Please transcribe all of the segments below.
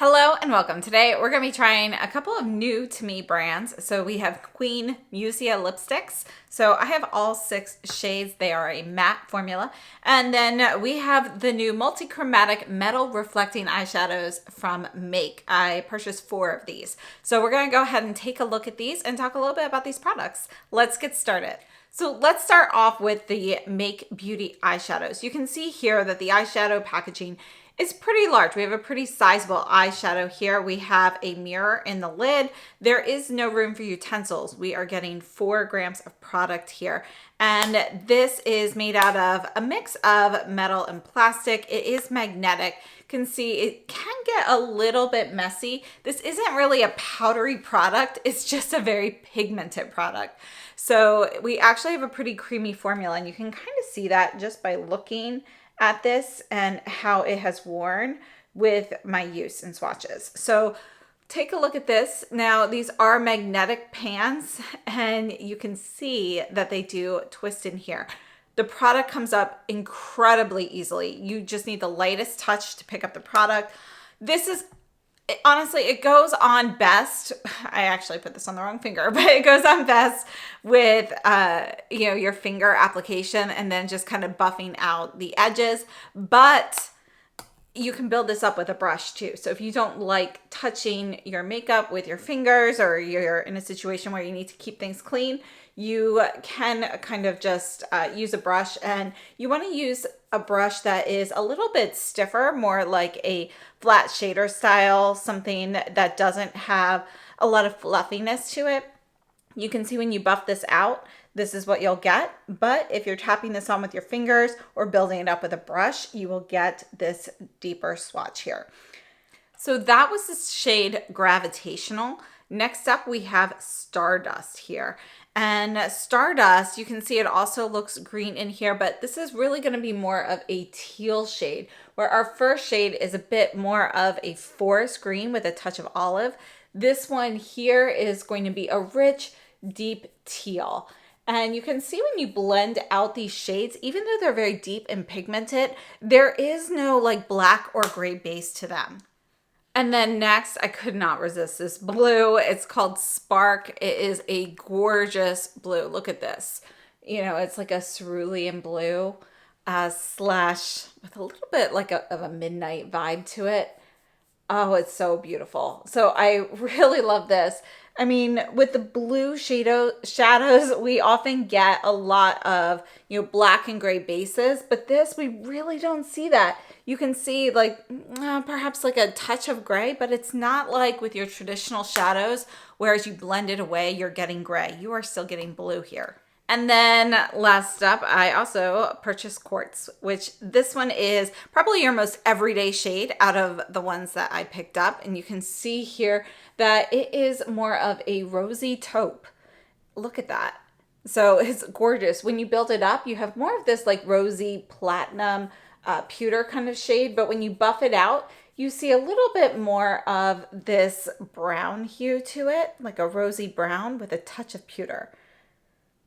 Hello and welcome. Today we're going to be trying a couple of new to me brands. So we have Queen Musia lipsticks. So I have all 6 shades. They are a matte formula. And then we have the new Multi-Chromatic metal reflecting eyeshadows from Make. I purchased 4 of these. So we're going to go ahead and take a look at these and talk a little bit about these products. Let's get started. So let's start off with the Make Beauty eyeshadows. You can see here that the eyeshadow packaging is pretty large. We have a pretty sizable eyeshadow here. We have a mirror in the lid. There is no room for utensils. We are getting 4 grams of product here. And this is made out of a mix of metal and plastic. It is magnetic. You can see it can get a little bit messy. This isn't really a powdery product. It's just a very pigmented product. So we actually have a pretty creamy formula, and you can kind of see that just by looking at this and how it has worn with my use in swatches. So take a look at this. Now these are magnetic pans and you can see that they do twist in here. The product comes up incredibly easily. You just need the lightest touch to pick up the product. This is honestly, it goes on best. I actually put this on the wrong finger, but it goes on best with, your finger application and then just kind of buffing out the edges. But you can build this up with a brush too. So if you don't like touching your makeup with your fingers, or you're in a situation where you need to keep things clean, you can kind of just use a brush, and you want to use a brush that is a little bit stiffer, more like a flat shader style, something that doesn't have a lot of fluffiness to it. You can see when you buff this out, this is what you'll get. But if you're tapping this on with your fingers or building it up with a brush, you will get this deeper swatch here. So that was the shade Gravitational. Next up, we have Stardust here. And Stardust, you can see it also looks green in here, but this is really going to be more of a teal shade, where our first shade is a bit more of a forest green with a touch of olive. This one here is going to be a rich, deep teal. And you can see when you blend out these shades, even though they're very deep and pigmented, there is no like black or gray base to them. And then next, I could not resist this blue. It's called Spark. It is a gorgeous blue. Look at this. It's like a cerulean blue slash with a little bit like of a midnight vibe to it. Oh, it's so beautiful. So I really love this. I mean, with the blue shadows, we often get a lot of, black and gray bases, but this, we really don't see that. You can see like perhaps like a touch of gray, but it's not like with your traditional shadows, whereas you blend it away, you're getting gray. You are still getting blue here. And then last up, I also purchased Quartz, which this one is probably your most everyday shade out of the ones that I picked up. And you can see here that it is more of a rosy taupe. Look at that. So it's gorgeous. When you build it up, you have more of this like rosy platinum pewter kind of shade. But when you buff it out, you see a little bit more of this brown hue to it, like a rosy brown with a touch of pewter.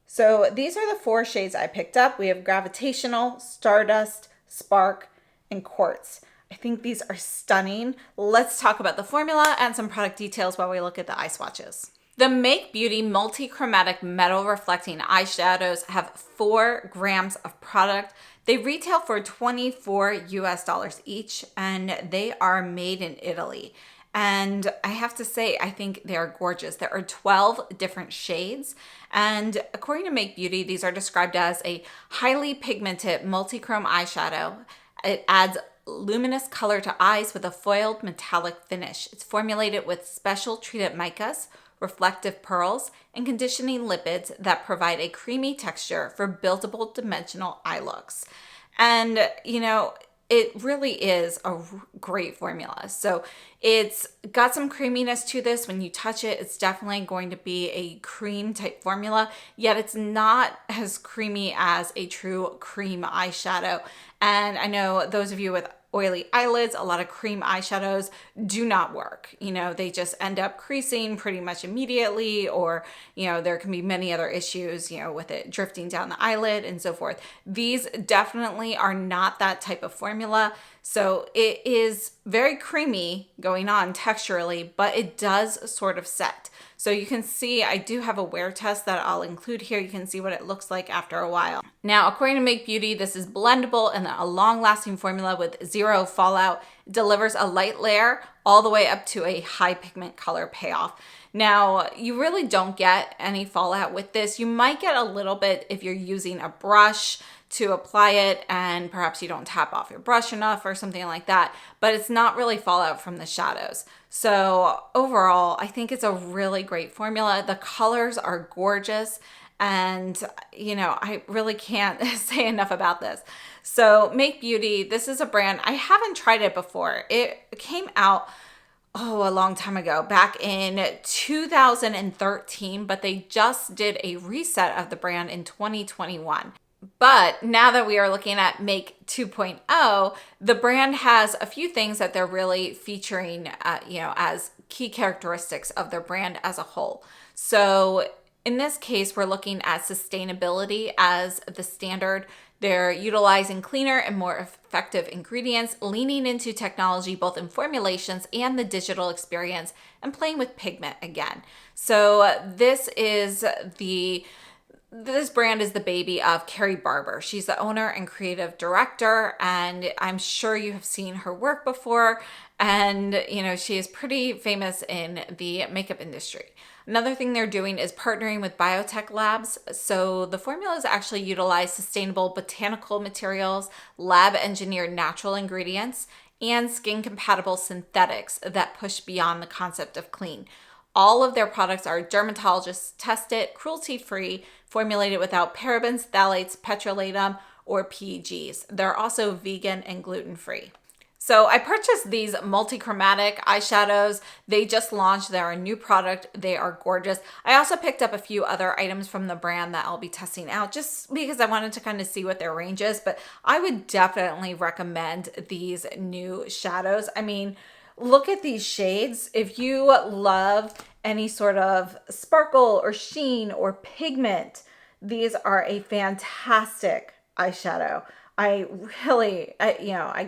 So these are the 4 shades I picked up. We have Gravitational, Stardust, Spark, and Quartz. I think these are stunning. Let's talk about the formula and some product details while we look at the eye swatches. The Make Beauty Multi-Chromatic Metal Reflecting Eyeshadows have 4 grams of product. They retail for $24 US each, and they are made in Italy. And I have to say, I think they are gorgeous. There are 12 different shades. And according to Make Beauty, these are described as a highly pigmented multi-chrome eyeshadow. It adds luminous color to eyes with a foiled metallic finish. It's formulated with special treated micas, reflective pearls, and conditioning lipids that provide a creamy texture for buildable dimensional eye looks. And, it really is a great formula. So it's got some creaminess to this. When you touch it, it's definitely going to be a cream type formula, yet it's not as creamy as a true cream eyeshadow. And I know those of you with oily eyelids, a lot of cream eyeshadows do not work. They just end up creasing pretty much immediately, or, there can be many other issues, with it drifting down the eyelid and so forth. These definitely are not that type of formula. So it is very creamy going on texturally, but it does sort of set. So you can see I do have a wear test that I'll include here. You can see what it looks like after a while. Now, according to Make Beauty, this is blendable and a long-lasting formula with zero fallout. It delivers a light layer all the way up to a high pigment color payoff. Now, you really don't get any fallout with this. You might get a little bit if you're using a brush to apply it and perhaps you don't tap off your brush enough or something like that, but it's not really fallout from the shadows. So overall, I think it's a really great formula. The colors are gorgeous and I really can't say enough about this. So Make Beauty, this is a brand, I haven't tried it before. It came out a long time ago, back in 2013, but they just did a reset of the brand in 2021. But now that we are looking at Make 2.0, the brand has a few things that they're really featuring, as key characteristics of their brand as a whole. So in this case, we're looking at sustainability as the standard. They're utilizing cleaner and more effective ingredients, leaning into technology both in formulations and the digital experience, and playing with pigment again. So this brand is the baby of Carrie Barber. She's the owner and creative director, and I'm sure you have seen her work before. And, she is pretty famous in the makeup industry. Another thing they're doing is partnering with biotech labs. So the formulas actually utilize sustainable botanical materials, lab engineered natural ingredients, and skin compatible synthetics that push beyond the concept of clean. All of their products are dermatologist tested, cruelty-free, formulated without parabens, phthalates, petrolatum, or PEGs. They're also vegan and gluten-free. So I purchased these Multi-Chromatic eyeshadows. They just launched. They're a new product. They are gorgeous. I also picked up a few other items from the brand that I'll be testing out just because I wanted to kind of see what their range is. But I would definitely recommend these new shadows. I mean, look at these shades. If you love any sort of sparkle or sheen or pigment, these are a fantastic eyeshadow. I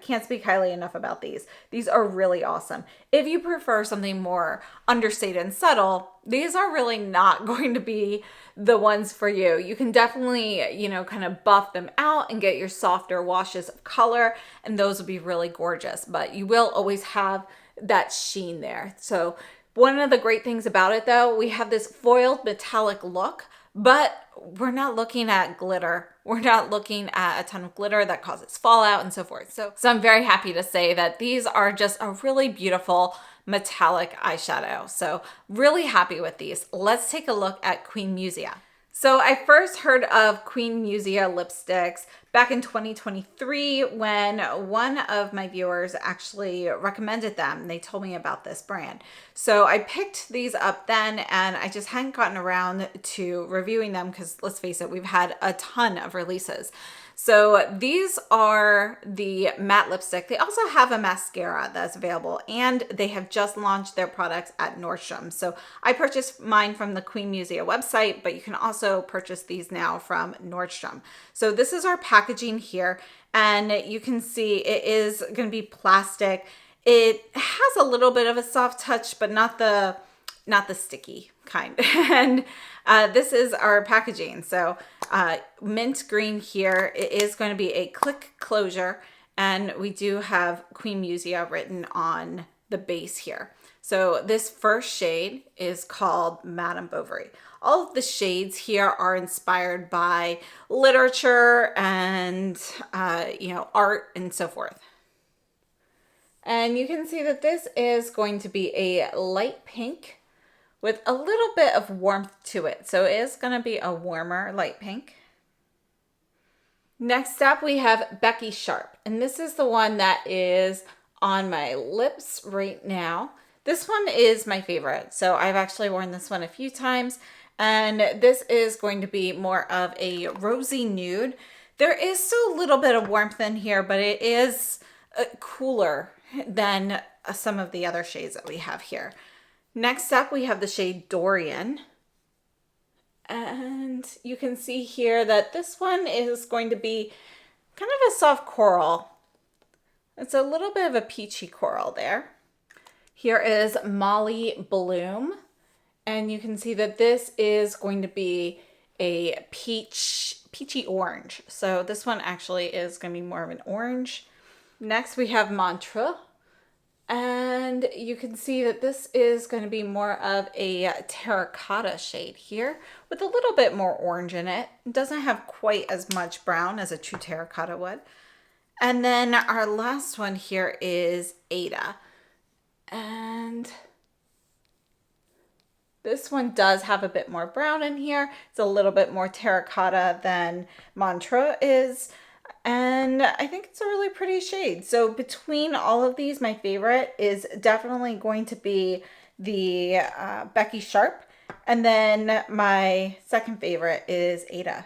can't speak highly enough about these. These are really awesome. If you prefer something more understated and subtle, these are really not going to be the ones for you. You can definitely, kind of buff them out and get your softer washes of color, and those will be really gorgeous, but you will always have that sheen there. So one of the great things about it though, we have this foiled metallic look, but we're not looking at glitter. We're not looking at a ton of glitter that causes fallout and so forth. So I'm very happy to say that these are just a really beautiful metallic eyeshadow. So really happy with these. Let's take a look at Queen Musia. So I first heard of Queen Musia lipsticks back in 2023 when one of my viewers actually recommended them. They told me about this brand. So I picked these up then and I just hadn't gotten around to reviewing them because let's face it, we've had a ton of releases. So these are the matte lipstick. They also have a mascara that's available and they have just launched their products at Nordstrom. So I purchased mine from the Queen Musia website, but you can also purchase these now from Nordstrom. So this is our packaging here and you can see it is going to be plastic. It has a little bit of a soft touch, but not the sticky kind. And this is our packaging. So mint green here. It is going to be a click closure. And we do have Queen Musia written on the base here. So this first shade is called Madame Bovary. All of the shades here are inspired by literature and, art and so forth. And you can see that this is going to be a light pink with a little bit of warmth to it. So it is going to be a warmer light pink. Next up, we have Becky Sharp. And this is the one that is on my lips right now. This one is my favorite. So I've actually worn this one a few times. And this is going to be more of a rosy nude. There is still a little bit of warmth in here, but it is cooler than some of the other shades that we have here. Next up, we have the shade Dorian. And you can see here that this one is going to be kind of a soft coral. It's a little bit of a peachy coral there. Here is Molly Bloom. And you can see that this is going to be a peachy orange. So this one actually is going to be more of an orange. Next we have Montreux. And you can see that this is going to be more of a terracotta shade here with a little bit more orange in it. It doesn't have quite as much brown as a true terracotta would. And then our last one here is Ada. And this one does have a bit more brown in here. It's a little bit more terracotta than Montreux is. And I think it's a really pretty shade. So between all of these, my favorite is definitely going to be the Becky Sharp. And then my second favorite is Ada.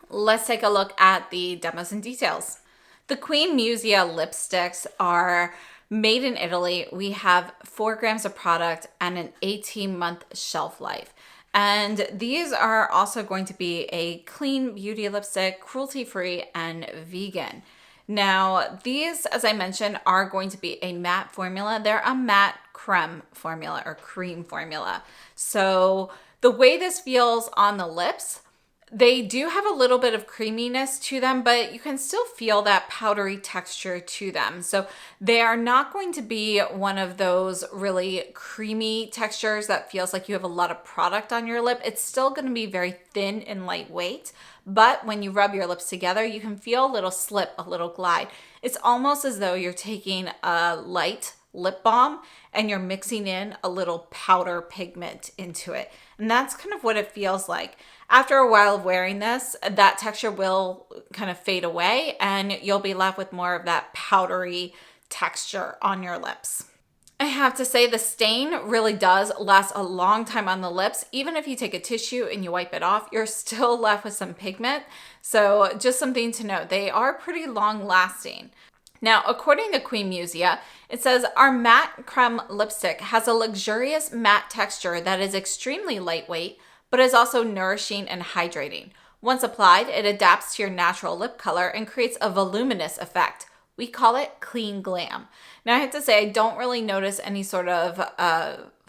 Let's take a look at the demos and details. The Queen Musia lipsticks are made in Italy. We have 4 grams of product and an 18-month shelf life. And these are also going to be a clean beauty lipstick, cruelty-free and vegan. Now, these, as I mentioned, are going to be a matte formula. They're a matte creme formula or cream formula. So the way this feels on the lips, they do have a little bit of creaminess to them, but you can still feel that powdery texture to them. So they are not going to be one of those really creamy textures that feels like you have a lot of product on your lip. It's still going to be very thin and lightweight, but when you rub your lips together, you can feel a little slip, a little glide. It's almost as though you're taking a light lip balm and you're mixing in a little powder pigment into it. And that's kind of what it feels like. After a while of wearing this, that texture will kind of fade away and you'll be left with more of that powdery texture on your lips. I have to say the stain really does last a long time on the lips. Even if you take a tissue and you wipe it off, you're still left with some pigment. So just something to note, they are pretty long lasting. Now, according to Queen Musia, it says our matte creme lipstick has a luxurious matte texture that is extremely lightweight, but is also nourishing and hydrating. Once applied, it adapts to your natural lip color and creates a voluminous effect. We call it clean glam. Now, I have to say, I don't really notice any sort of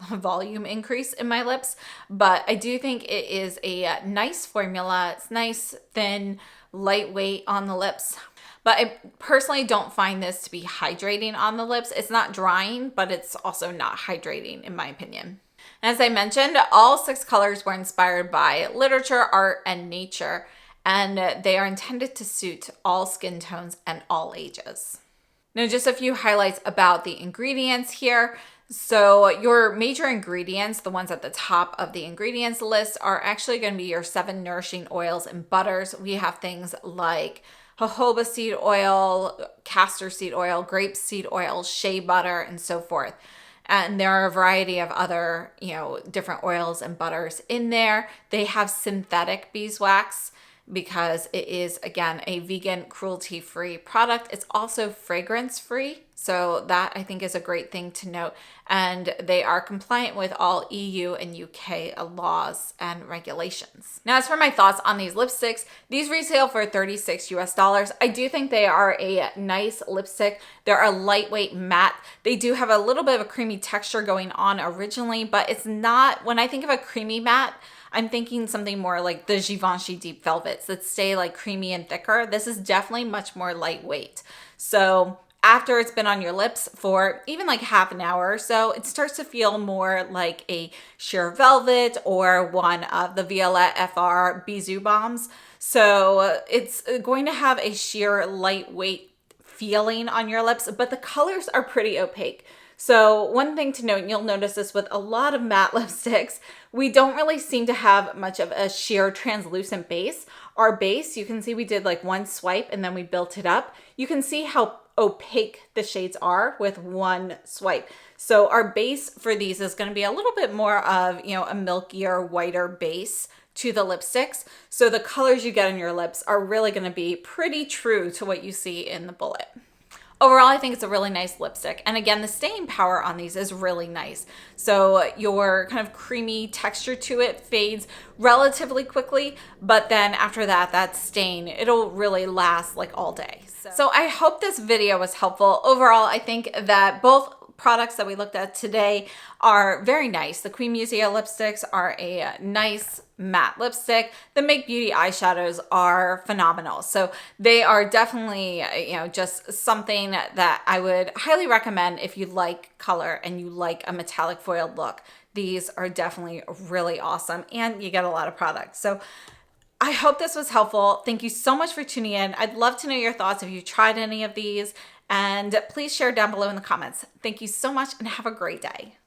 volume increase in my lips, but I do think it is a nice formula. It's nice, thin, lightweight on the lips. But I personally don't find this to be hydrating on the lips. It's not drying, but it's also not hydrating in my opinion. As I mentioned, all 6 colors were inspired by literature, art, and nature, and they are intended to suit all skin tones and all ages. Now, just a few highlights about the ingredients here. So your major ingredients, the ones at the top of the ingredients list, are actually going to be your 7 nourishing oils and butters. We have things like jojoba seed oil, castor seed oil, grape seed oil, shea butter, and so forth. And there are a variety of other, different oils and butters in there. They have synthetic beeswax because it is, again, a vegan, cruelty-free product. It's also fragrance-free. So that, I think, is a great thing to note. And they are compliant with all EU and UK laws and regulations. Now, as for my thoughts on these lipsticks, these retail for $36 US. I do think they are a nice lipstick. They're a lightweight matte. They do have a little bit of a creamy texture going on originally, but it's not, when I think of a creamy matte, I'm thinking something more like the Givenchy Deep Velvets that stay like creamy and thicker. This is definitely much more lightweight. So after it's been on your lips for even like half an hour or so, it starts to feel more like a sheer velvet or one of the Violette FR Bisou Bombs. So it's going to have a sheer lightweight feeling on your lips, but the colors are pretty opaque. So one thing to note, and you'll notice this with a lot of matte lipsticks, we don't really seem to have much of a sheer translucent base. Our base, you can see we did like one swipe and then we built it up. You can see how opaque the shades are with one swipe. So our base for these is going to be a little bit more of, a milkier, whiter base to the lipsticks. So the colors you get on your lips are really going to be pretty true to what you see in the bullet. Overall, I think it's a really nice lipstick. And again, the staying power on these is really nice. So your kind of creamy texture to it fades relatively quickly, but then after that, that stain, it'll really last like all day. So I hope this video was helpful. Overall, I think that both products that we looked at today are very nice. The Queen Musia lipsticks are a nice matte lipstick. The Make Beauty eyeshadows are phenomenal. So they are definitely, just something that I would highly recommend if you like color and you like a metallic foiled look. These are definitely really awesome and you get a lot of products. So I hope this was helpful. Thank you so much for tuning in. I'd love to know your thoughts if you tried any of these, and please share down below in the comments. Thank you so much and have a great day.